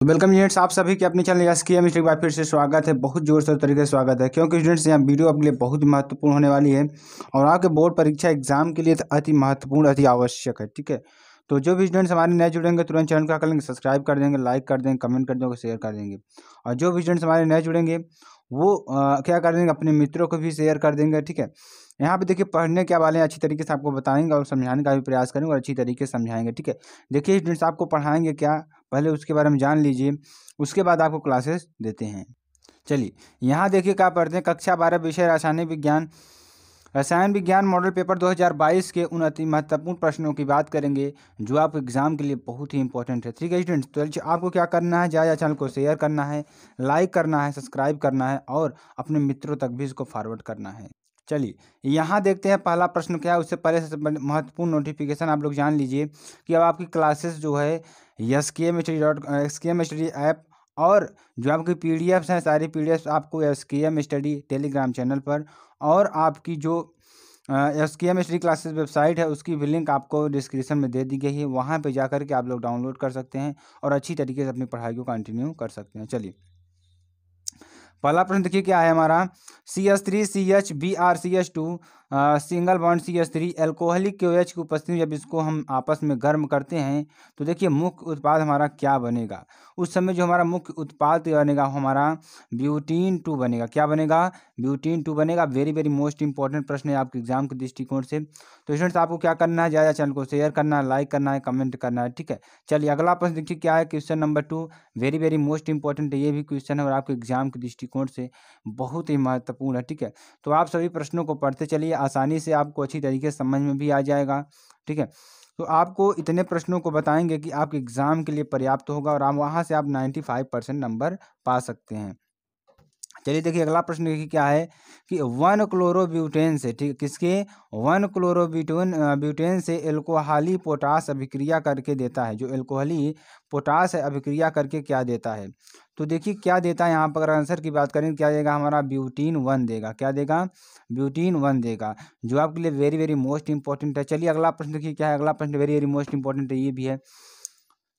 तो welcome students, आप सभी के अपने चैनल यस केमिस्ट्री बार फिर से स्वागत है। बहुत जोर शोर तरीके से स्वागत है, क्योंकि स्टूडेंट्स यहाँ वीडियो आपके लिए बहुत ही महत्वपूर्ण होने वाली है और आपके बोर्ड परीक्षा एग्जाम के लिए अति महत्वपूर्ण, अति आवश्यक है। ठीक है, तो जो भी स्टूडेंट्स हमारे नए जुड़ेंगे तुरंत चैनल का कर लेंगे, सब्सक्राइब कर देंगे, लाइक कर देंगे, कमेंट कर देंगे, शेयर कर देंगे। और जो भी स्टूडेंट्स हमारे नए जुड़ेंगे वो क्या कर देंगे, अपने मित्रों को भी शेयर कर देंगे। ठीक है, यहाँ पे देखिए पढ़ने क्या वाले हैं, अच्छी तरीके से आपको बताएंगे और समझाने का भी प्रयास करेंगे और अच्छी तरीके से समझाएंगे। ठीक है, देखिए स्टूडेंट्स आपको पढ़ाएंगे क्या, पहले उसके बारे में जान लीजिए, उसके बाद आपको क्लासेस देते हैं। चलिए यहाँ देखिए क्या पढ़ते हैं। कक्षा 12 विषय रसायन विज्ञान मॉडल पेपर 2022 के उन अति महत्वपूर्ण प्रश्नों की बात करेंगे जो आप एग्जाम के लिए बहुत ही इंपॉर्टेंट है। ठीक है स्टूडेंट्स, तो चलिए आपको क्या करना है, ज़्यादा चैनल को शेयर करना है, लाइक करना है, सब्सक्राइब करना है और अपने मित्रों तक भी इसको फॉरवर्ड करना है। चलिए यहाँ देखते हैं पहला प्रश्न क्या है। उससे पहले सबसे महत्वपूर्ण नोटिफिकेशन आप लोग जान लीजिए कि अब आपकी क्लासेस जो है SKM स्टडी ऐप और जो आपकी PDFs हैं, सारी PDFs आपको SKM स्टडी टेलीग्राम चैनल पर और आपकी जो SKM स्टडी क्लासेस वेबसाइट है उसकी भी लिंक आपको डिस्क्रिप्शन में दे दी गई है। वहाँ पे जा कर के आप लोग डाउनलोड कर सकते हैं और अच्छी तरीके से अपनी पढ़ाई को कंटिन्यू कर सकते हैं। चलिए पहला प्रश्न देखिए क्या है हमारा। CH3CH Br single bond CH3 alcoholic KOH की उपस्थिति में जब इसको हम आपस में गर्म करते हैं तो देखिए मुख्य उत्पाद हमारा क्या बनेगा। उस समय जो हमारा मुख्य उत्पाद बनेगा हमारा ब्यूटीन 2 बनेगा। क्या बनेगा? ब्यूटीन 2 बनेगा। वेरी वेरी मोस्ट इंपॉर्टेंट प्रश्न है आपके एग्जाम के दृष्टिकोण से। तो स्टूडेंट्स आपको क्या करना है, ज़्यादा चैनल को शेयर करना है, लाइक करना है, कमेंट करना है। ठीक है, चलिए अगला प्रश्न देखिए क्या है। Question number 2 very very most important है। ये भी क्वेश्चन है और आपके एग्जाम के दृष्टिकोण से बहुत ही महत्वपूर्ण है। ठीक है, तो आप सभी प्रश्नों को पढ़ते चलिए, आसानी से आपको अच्छी तरीके से समझ में भी आ जाएगा। ठीक है, तो आपको इतने प्रश्नों को बताएंगे कि आपके एग्जाम के लिए पर्याप्त होगा और आप वहाँ से आप 95% नंबर पा सकते हैं। चलिए देखिए अगला प्रश्न देखिए क्या है कि 1 क्लोरोब्यूटेन से, ठीक है, किसके 1 क्लोरोब्यूटेन से एल्कोहली पोटास अभिक्रिया करके देता है। जो एल्कोहली पोटास है अभिक्रिया करके क्या देता है, तो देखिए क्या देता है। यहाँ पर अगर आंसर की बात करें क्या देगा, हमारा ब्यूटीन 1 देगा। क्या देगा? ब्यूटीन 1 देगा, जो आपके लिए वेरी वेरी मोस्ट इंपॉर्टेंट है। चलिए अगला प्रश्न देखिए क्या है। अगला प्रश्न वेरी वेरी मोस्ट इंपॉर्टेंट है, ये भी है।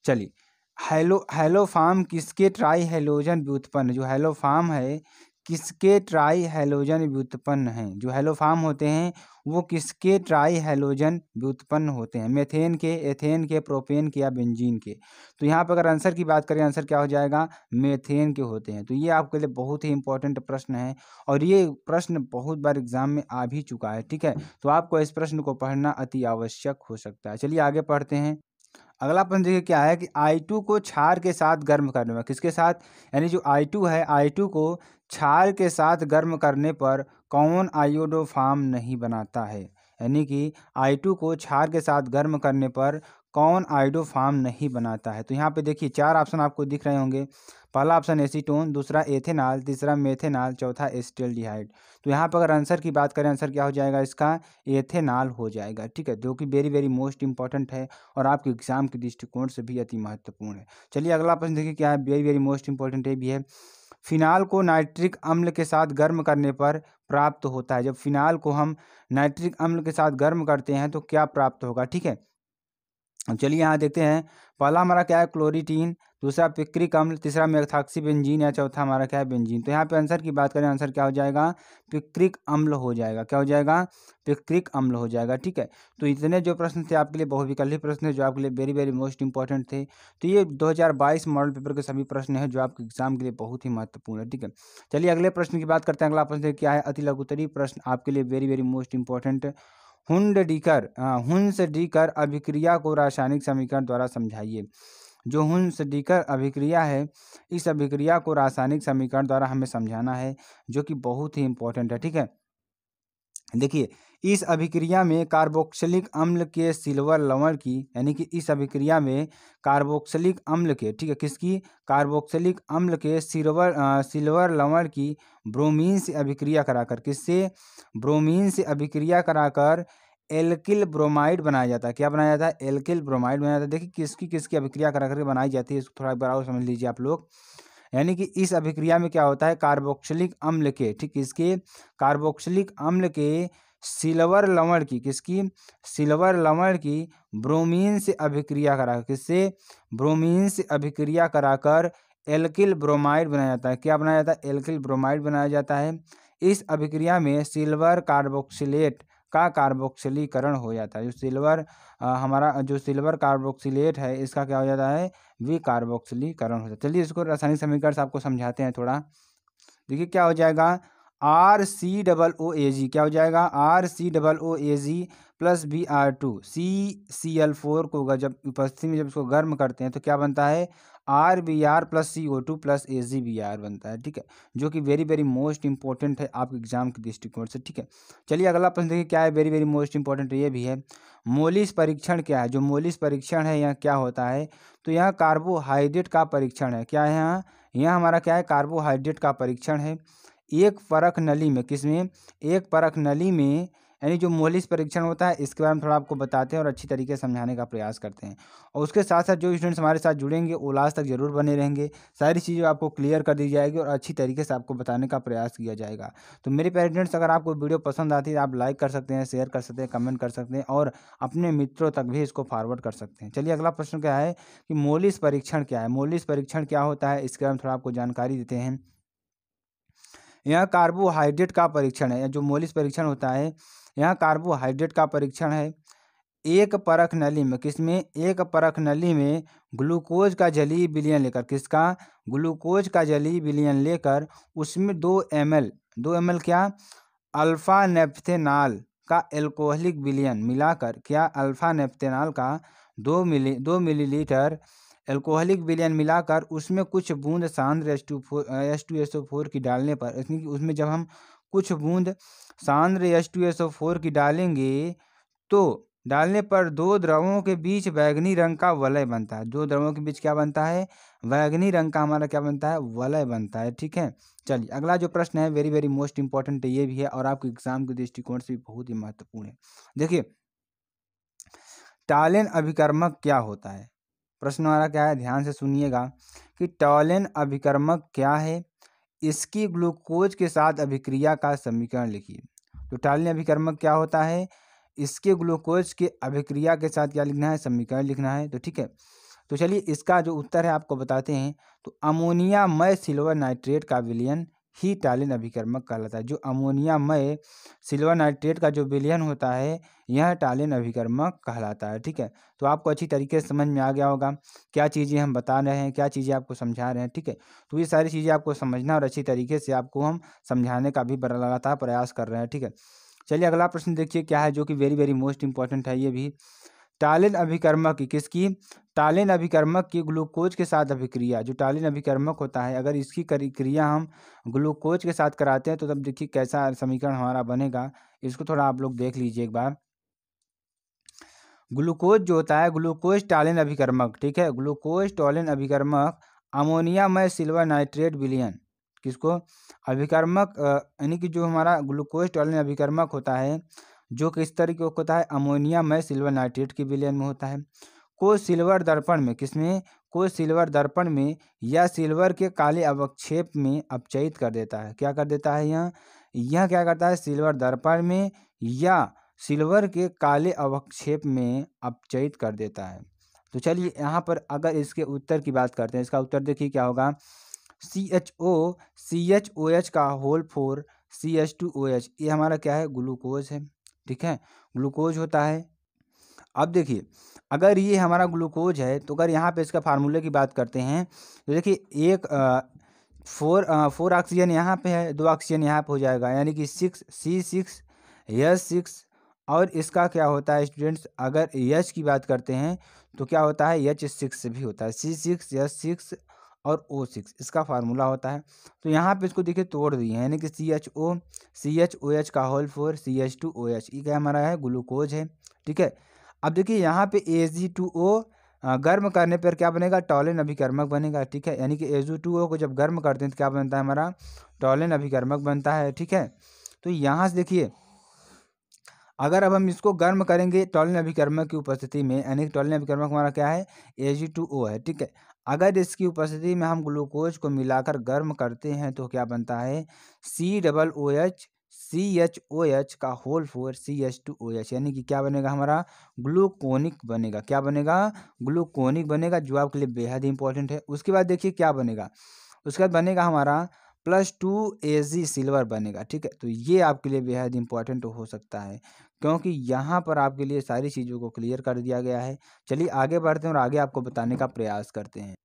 चलिए हेलोफार्म किसके ट्राई हेलोजन व्युत्पन्न, जो हेलोफार्म है किसके ट्राई हेलोजन व्युत्पन्न हैं। जो हेलोफार्म होते हैं वो किसके ट्राई हेलोजन व्युत्पन्न होते हैं, मेथेन के, एथेन के, प्रोपेन के या बेंजीन के। तो यहाँ पर अगर आंसर की बात करें, आंसर क्या हो जाएगा, मेथेन के होते हैं। तो ये आपके लिए बहुत ही इंपॉर्टेंट प्रश्न है और ये प्रश्न बहुत बार एग्जाम में आ भी चुका है। ठीक है, तो आपको इस प्रश्न को पढ़ना अति आवश्यक हो सकता है। चलिए आगे पढ़ते हैं। अगला प्रश्न देखिए क्या है कि I2 को क्षार के साथ गर्म करने में, किसके साथ, यानी जो I2 है, I2 को क्षार के साथ गर्म करने पर कौन आयोडोफार्म नहीं बनाता है। यानी कि I2 को क्षार के साथ गर्म करने पर कौन आयोडोफार्म नहीं बनाता है। तो यहाँ पे देखिए 4 ऑप्शन आपको दिख रहे होंगे। पहला ऑप्शन एसीटोन, दूसरा एथेनॉल, तीसरा मेथेनॉल, चौथा एसिटाल्डिहाइड। तो यहाँ पर अगर आंसर की बात करें, आंसर क्या हो जाएगा इसका, एथेनॉल हो जाएगा। ठीक है, जो कि वेरी वेरी मोस्ट इंपॉर्टेंट है और आपके एग्जाम के दृष्टिकोण से भी अति महत्वपूर्ण है। चलिए अगला प्रश्न देखिए क्या है, वेरी वेरी मोस्ट इंपॉर्टेंट है भी है। फिनाल को नाइट्रिक अम्ल के साथ गर्म करने पर प्राप्त होता है। जब फिनाल को हम नाइट्रिक अम्ल के साथ गर्म करते हैं तो क्या प्राप्त होगा। ठीक है, चलिए यहाँ देखते हैं। पहला हमारा क्या है, क्लोरीटीन, दूसरा पिक्रिक अम्ल, तीसरा मेथॉक्सी बेंजीन या चौथा हमारा क्या है, बेंजीन। तो यहाँ पे आंसर की बात करें, आंसर क्या हो जाएगा, पिक्रिक अम्ल हो जाएगा। क्या हो जाएगा, पिक्रिक अम्ल हो जाएगा। ठीक है, तो इतने जो प्रश्न थे आपके लिए बहुविकल्पी प्रश्न थे जो आपके लिए वेरी वेरी मोस्ट इंपॉर्टेंट थे। तो ये 2022 मॉडल पेपर के सभी प्रश्न हैं जो आपके एग्जाम के लिए बहुत ही महत्वपूर्ण है। ठीक है, चलिए अगले प्रश्न की बात करते हैं। अगला प्रश्न क्या है, अति लघुत्तरीय प्रश्न आपके लिए वेरी वेरी मोस्ट इंपॉर्टेंट। हुंस-डीकर अभिक्रिया को रासायनिक समीकरण द्वारा समझाइए। जो हुंस-डीकर अभिक्रिया है, इस अभिक्रिया को रासायनिक समीकरण द्वारा हमें समझाना है, जो कि बहुत ही इंपॉर्टेंट है। ठीक है, देखिए इस अभिक्रिया में कार्बोक्सिलिक अम्ल के सिल्वर लवण की, यानी कि इस अभिक्रिया में कार्बोक्सिलिक अम्ल के, ठीक है, किसकी, कार्बोक्सिलिक अम्ल के सिल्वर लवण की ब्रोमीन से अभिक्रिया कराकर, किससे, ब्रोमीन से अभिक्रिया कराकर एल्किल ब्रोमाइड बनाया जाता है। क्या बनाया जाता है, एल्किल ब्रोमाइड बनाया जाता है। देखिए किसकी किसकी अभिक्रिया करा करके बनाई जाती है, इसको थोड़ा एक बार और समझ लीजिए आप लोग। यानी कि इस अभिक्रिया में क्या होता है, कार्बोक्सिलिक अम्ल के, ठीक, इसके कार्बोक्सिलिक अम्ल के सिल्वर लवण की, किसकी, सिल्वर लवण की ब्रोमीन से अभिक्रिया करा, किससे, ब्रोमीन से अभिक्रिया कराकर एल्किल ब्रोमाइड बनाया जाता है। क्या बनाया जाता है, एल्किल ब्रोमाइड बनाया जाता है। इस अभिक्रिया में सिल्वर कार्बोक्सिलेट का कार्बोक्सिलीकरण हो जाता है। जो सिल्वर हमारा जो सिल्वर कार्बोक्सिलेट है इसका क्या हो जाता है, विकार्बोक्सिलीकरण हो जाता है। चलिए इसको रासायनिक समीकरण से आपको समझाते हैं थोड़ा। देखिए क्या हो जाएगा, RCOOAG, क्या हो जाएगा, RCOOAG प्लस Br2 CCl4 को जब उपस्थिति में जब इसको गर्म करते हैं तो क्या बनता है, RBr plus CO2 plus AgBr बनता है। ठीक है, जो कि वेरी वेरी मोस्ट इंपॉर्टेंट है आपके एग्जाम के दृष्टिकोण से। ठीक है, चलिए अगला प्रश्न देखिए क्या है, वेरी वेरी मोस्ट इंपॉर्टेंट ये भी है। मोलिस परीक्षण क्या है, जो मोलिस परीक्षण है यहाँ क्या होता है, तो यहाँ कार्बोहाइड्रेट का परीक्षण है। क्या है यहाँ हमारा क्या है, कार्बोहाइड्रेट का परीक्षण है। एक परख नली में, किसमें, एक परख नली में, यानी जो मोलिस परीक्षण होता है इसके बारे में थोड़ा आपको बताते हैं और अच्छी तरीके से समझाने का प्रयास करते हैं। और उसके साथ साथ जो स्टूडेंट्स हमारे साथ जुड़ेंगे वो लास्ट तक जरूर बने रहेंगे। सारी चीज़ें आपको क्लियर कर दी जाएगी और अच्छी तरीके से आपको बताने का प्रयास किया जाएगा। तो मेरे पेरेंट्स, अगर आपको वीडियो पसंद आती है आप लाइक कर सकते हैं, शेयर कर सकते हैं, कमेंट कर सकते हैं और अपने मित्रों तक भी इसको फॉरवर्ड कर सकते हैं। चलिए अगला प्रश्न क्या है कि मोलिस परीक्षण क्या है, मोलिस परीक्षण क्या होता है इसके बारे में थोड़ा आपको जानकारी देते हैं। यहाँ कार्बोहाइड्रेट का परीक्षण है, जो मोलिस परीक्षण होता है यहाँ कार्बोहाइड्रेट का परीक्षण है। एक परख नली में, किसमें, एक परख नली में ग्लूकोज का जलीय विलयन लेकर, किसका, ग्लूकोज का जलीय विलयन लेकर उसमें 2 ml क्या, अल्फा नेफ्थेनॉल का एल्कोहलिक विलयन मिलाकर, क्या, अल्फा नेफ्थेनॉल का 2 मिलीलीटर एल्कोहलिक विलयन मिलाकर उसमें कुछ बूंद सांद्र H2SO4 की डालने पर, उसमें जब हम कुछ बूंद सांद्र H2SO4 की डालेंगे तो डालने पर दो द्रवों के बीच बैंगनी रंग का वलय बनता है। दो द्रवों के बीच क्या बनता है, बैंगनी रंग का हमारा क्या बनता है, वलय बनता है। ठीक है, चलिए अगला जो प्रश्न है वेरी वेरी मोस्ट इंपॉर्टेंट ये भी है और आपके एग्जाम के दृष्टिकोण से भी बहुत ही महत्वपूर्ण है। देखिए टॉलेन अभिकर्मक क्या होता है, प्रश्न हमारा क्या है, ध्यान से सुनिएगा कि टॉलेन अभिकर्मक क्या है, इसकी ग्लूकोज के साथ अभिक्रिया का समीकरण लिखिए। तो टॉलेन अभिकर्मक क्या होता है, इसके ग्लूकोज के अभिक्रिया के साथ क्या लिखना है, समीकरण लिखना है। तो ठीक है, तो चलिए इसका जो उत्तर है आपको बताते हैं। तो अमोनियामय सिल्वर नाइट्रेट का विलयन ही टॉलेन अभिकर्मक कहलाता है। जो अमोनियामय सिल्वर नाइट्रेट का जो विलयन होता है यह टॉलेन अभिकर्मक कहलाता है। ठीक है, तो आपको अच्छी तरीके से समझ में आ गया होगा क्या चीज़ें हम बता रहे हैं, क्या चीज़ें आपको समझा रहे हैं। ठीक है, तो ये सारी चीज़ें आपको समझना और अच्छी तरीके से आपको हम समझाने का भी लगातार प्रयास कर रहे हैं। ठीक है, चलिए अगला प्रश्न देखिए क्या है, जो कि वेरी वेरी मोस्ट इंपॉर्टेंट है ये भी। टॉलेन अभिकर्मक की, किसकी, टॉलेन अभिकर्मक की ग्लूकोज के साथ अभिक्रिया, जो टॉलेन अभिकर्मक होता है अगर इसकी क्रिया हम ग्लूकोज के साथ कराते हैं तो तब देखिए कैसा समीकरण हमारा बनेगा। इसको थोड़ा आप लोग देख लीजिए एक बार। ग्लूकोज जो होता है, ग्लूकोज टॉलेन अभिकर्मक, ठीक है, ग्लूकोज टॉलेन अभिकर्मक अमोनियामय सिल्वर नाइट्रेट विलयन, किसको, अभिकर्मक यानी कि जो हमारा ग्लूकोज टॉलेन अभिकर्मक होता है जो किस तरीके का होता है, अमोनियामय सिल्वर नाइट्रेट के विलयन में होता है, को सिल्वर दर्पण में, किसमें, को सिल्वर दर्पण में या सिल्वर के काले अवक्षेप में अपचयित कर देता है। क्या कर देता है, यह क्या करता है, सिल्वर दर्पण में या सिल्वर के काले अवक्षेप में अपचयित कर देता है। तो चलिए यहाँ पर अगर इसके उत्तर की बात करते हैं, इसका उत्तर देखिए क्या होगा, CHOH का होल 4 CH2OH, ये हमारा क्या है, ग्लूकोज है। ठीक है, ग्लूकोज होता है। अब देखिए अगर ये हमारा ग्लूकोज है तो अगर यहाँ पे इसका फार्मूले की बात करते हैं तो देखिए एक 4 ऑक्सीजन यहाँ पे है, 2 ऑक्सीजन यहाँ पे हो जाएगा, यानी कि 6 और इसका क्या होता है स्टूडेंट्स, अगर H की बात करते हैं तो क्या होता है, H6 भी होता है, C6H6 और O6 इसका फार्मूला होता है। तो यहाँ पे इसको देखिए तोड़ दिए हैं, यानी कि CHOH का होल 4 CH2OH, ये क्या हमारा है, ग्लूकोज है। ठीक है, अब देखिए यहाँ पे Ag2O गर्म करने पर क्या बनेगा, टॉलेन अभिकर्मक बनेगा। ठीक है, यानी कि Ag2O को जब गर्म करते हैं तो क्या बनता है, हमारा टॉलेन अभिकर्मक बनता है। ठीक है, तो यहाँ से देखिए अगर अब हम इसको गर्म करेंगे टॉलेन अभिकर्मक की उपस्थिति में, यानी कि टॉलेन अभिकर्मक हमारा क्या है, Ag2O है। ठीक है, अगर इसकी उपस्थिति में हम ग्लूकोज को मिलाकर गर्म करते हैं तो क्या बनता है, COOH CHOH का होल 4 CH2OH, यानी कि क्या बनेगा हमारा ग्लूकोनिक बनेगा। क्या बनेगा? ग्लूकोनिक बनेगा, जो आपके लिए बेहद इंपॉर्टेंट है। उसके बाद देखिए क्या बनेगा, उसके बाद बनेगा हमारा +2 Ag सिल्वर बनेगा। ठीक है, तो ये आपके लिए बेहद इंपॉर्टेंट हो सकता है, क्योंकि यहाँ पर आपके लिए सारी चीज़ों को क्लियर कर दिया गया है। चलिए आगे बढ़ते हैं और आगे आपको बताने का प्रयास करते हैं।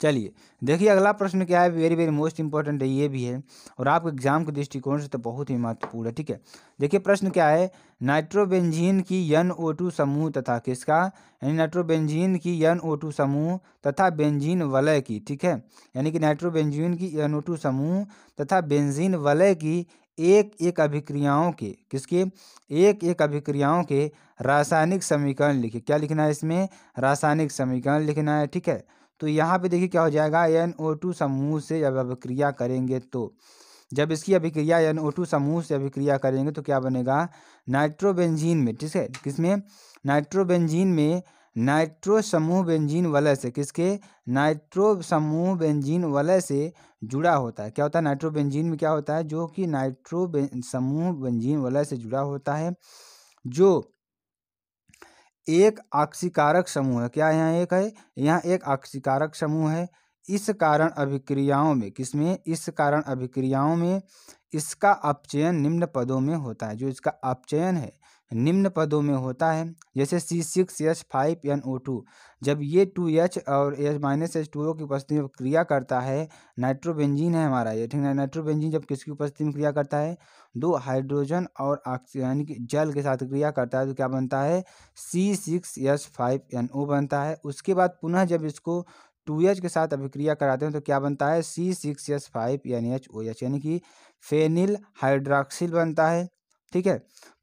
चलिए देखिए अगला प्रश्न क्या है, वेरी वेरी मोस्ट इंपॉर्टेंट है, ये भी है और आपके एग्जाम के दृष्टिकोण से तो बहुत ही महत्वपूर्ण है। ठीक है, देखिए प्रश्न क्या है, नाइट्रोबेंजीन की NO2 समूह तथा किसका, यानी नाइट्रोबेंजीन की NO2 समूह तथा बेंजीन वलय की, ठीक है, यानी कि नाइट्रोबेंजीन की NO2 समूह तथा बेंजीन वलय की एक एक अभिक्रियाओं के, किसके, एक एक अभिक्रियाओं के रासायनिक समीकरण लिखे। क्या लिखना है इसमें, रासायनिक समीकरण लिखना है। ठीक है, तो यहाँ पे देखिए क्या हो जाएगा, NO2 समूह से जब अभिक्रिया करेंगे तो, जब इसकी अभिक्रिया NO2 समूह से अभिक्रिया करेंगे तो क्या बनेगा, नाइट्रोबेंजीन में, ठीक है, किसमें, नाइट्रोबेंजीन में नाइट्रो समूह बेंजीन वलय से, किसके, नाइट्रो समूह बेंजीन वलय से जुड़ा होता है। क्या होता है, नाइट्रोबेंजीन में क्या होता है, जो कि समूह बेंजीन वलय से जुड़ा होता है, जो एक ऑक्सीकारक समूह है। क्या यहाँ एक है, यहाँ एक ऑक्सीकारक समूह है। इस कारण अभिक्रियाओं में, किसमें, इस कारण अभिक्रियाओं में इसका अपचयन निम्न पदों में होता है। जो इसका अपचयन है निम्न पदों में होता है, जैसे C6H5NO2, जब ये 2H और -H2O की उपस्थिति में क्रिया करता है, नाइट्रोबेंजीन है हमारा ये, ठीक है, नाइट्रोबेंजीन जब किसकी उपस्थिति में क्रिया करता है, 2 हाइड्रोजन और ऑक्सीजन यानी कि जल के साथ क्रिया करता है, तो क्या बनता है, C6H5NO बनता है। उसके बाद पुनः जब इसको 2H के साथ अभिक्रिया कराते हैं तो क्या बनता है, C6H5NaOH, यानी कि फेनिल हाइड्रॉक्सिल बनता है। ठीक है,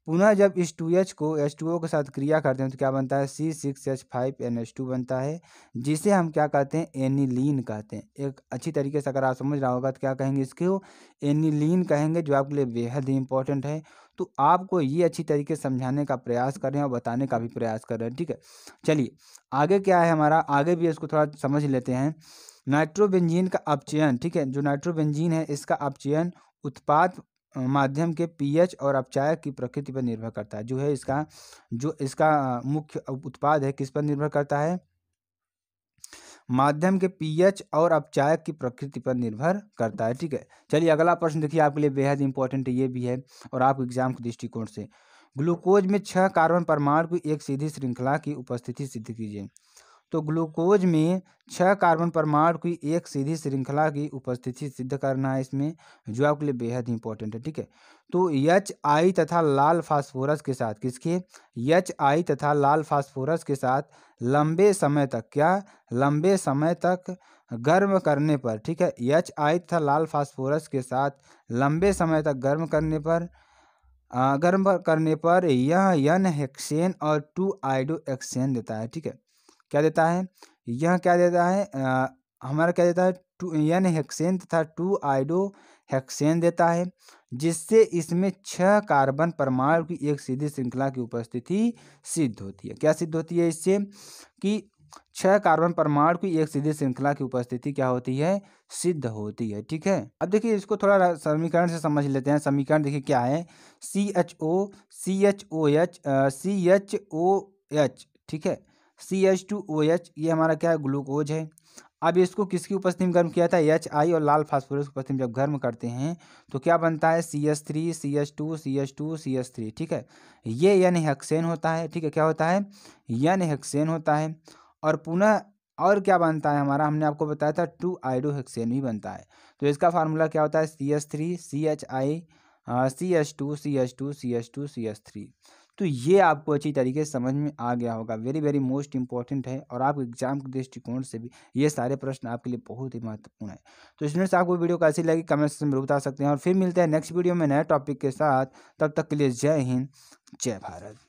पुनः जब इस 2H को H2O के साथ क्रिया करते हैं तो क्या बनता है, C6H5NH2 बनता है, जिसे हम क्या कहते हैं, एनिलीन कहते हैं। एक अच्छी तरीके से अगर आप समझ रहा होगा तो क्या कहेंगे, इसको एनिलीन कहेंगे, जो आपके लिए बेहद ही इंपॉर्टेंट है। तो आपको ये अच्छी तरीके से समझाने का प्रयास कर रहे हैं और बताने का भी प्रयास कर रहे हैं। ठीक है, चलिए आगे क्या है हमारा, आगे भी इसको थोड़ा समझ लेते हैं। नाइट्रोबेंजीन का अपचयन, ठीक है, जो नाइट्रोबेंजीन है इसका अपचयन उत्पाद माध्यम के पीएच और अपचायक की प्रकृति पर निर्भर करता है। जो है इसका, जो इसका मुख्य उत्पाद है, किस पर निर्भर करता है, माध्यम के पीएच और अपचायक की प्रकृति पर निर्भर करता है। ठीक है, चलिए अगला प्रश्न देखिए, आपके लिए बेहद इंपॉर्टेंट ये भी है और आप एग्जाम के दृष्टिकोण से, ग्लूकोज में 6 कार्बन परमाणु की एक सीधी श्रृंखला की उपस्थिति सिद्ध कीजिए। तो ग्लूकोज में 6 कार्बन परमाणु की एक सीधी श्रृंखला की उपस्थिति सिद्ध करना है इसमें, जो आपके लिए बेहद इंपॉर्टेंट है। ठीक है, तो HI तथा लाल फास्फोरस के साथ, किसके, HI तथा लाल फास्फोरस के साथ लंबे समय तक, क्या, लंबे समय तक गर्म करने पर, ठीक है, HI तथा लाल फास्फोरस के साथ लंबे समय तक गर्म करने पर यह N हेक्सेन और 2 आइडो हेक्सेन देता है। ठीक है, क्या देता है, यह क्या देता है, हमारा क्या देता है, 2 N हेक्सेन तथा 2 आइडो हेक्सेन देता है, जिससे इसमें 6 कार्बन परमाणु की एक सीधी श्रृंखला की उपस्थिति सिद्ध होती है। क्या सिद्ध होती है इससे, कि 6 कार्बन परमाणु की एक सीधी श्रृंखला की उपस्थिति क्या होती है, सिद्ध होती है। ठीक है, अब देखिए इसको थोड़ा समीकरण से समझ लेते हैं। समीकरण देखिए क्या है, CHOCH, ठीक है, CH2OH, ये हमारा क्या है, ग्लूकोज है। अब इसको किसकी उपस्थिति में गर्म किया था, HI और लाल फास्फोरस की उपस्थिति में जब गर्म करते हैं तो क्या बनता है, CH3 CH2 CH2 CH3। ठीक है, ये N हेक्सेन होता है। ठीक है, क्या होता है, N हेक्सेन होता है। और पुनः और क्या बनता है हमारा, हमने आपको बताया था 2 आइडो हेक्सेन भी बनता है। तो इसका फार्मूला क्या होता है, CH3 CHI CH2 CH2 CH2 CH3। तो ये आपको अच्छी तरीके से समझ में आ गया होगा, वेरी वेरी मोस्ट इंपॉर्टेंट है और आप एग्जाम के दृष्टिकोण से भी ये सारे प्रश्न आपके लिए बहुत ही महत्वपूर्ण है। तो इसमें से आपको वीडियो कैसी लगी कमेंट सेक्शन में बता सकते हैं और फिर मिलते हैं नेक्स्ट वीडियो में नए टॉपिक के साथ। तब तक के लिए जय हिंद, जय भारत।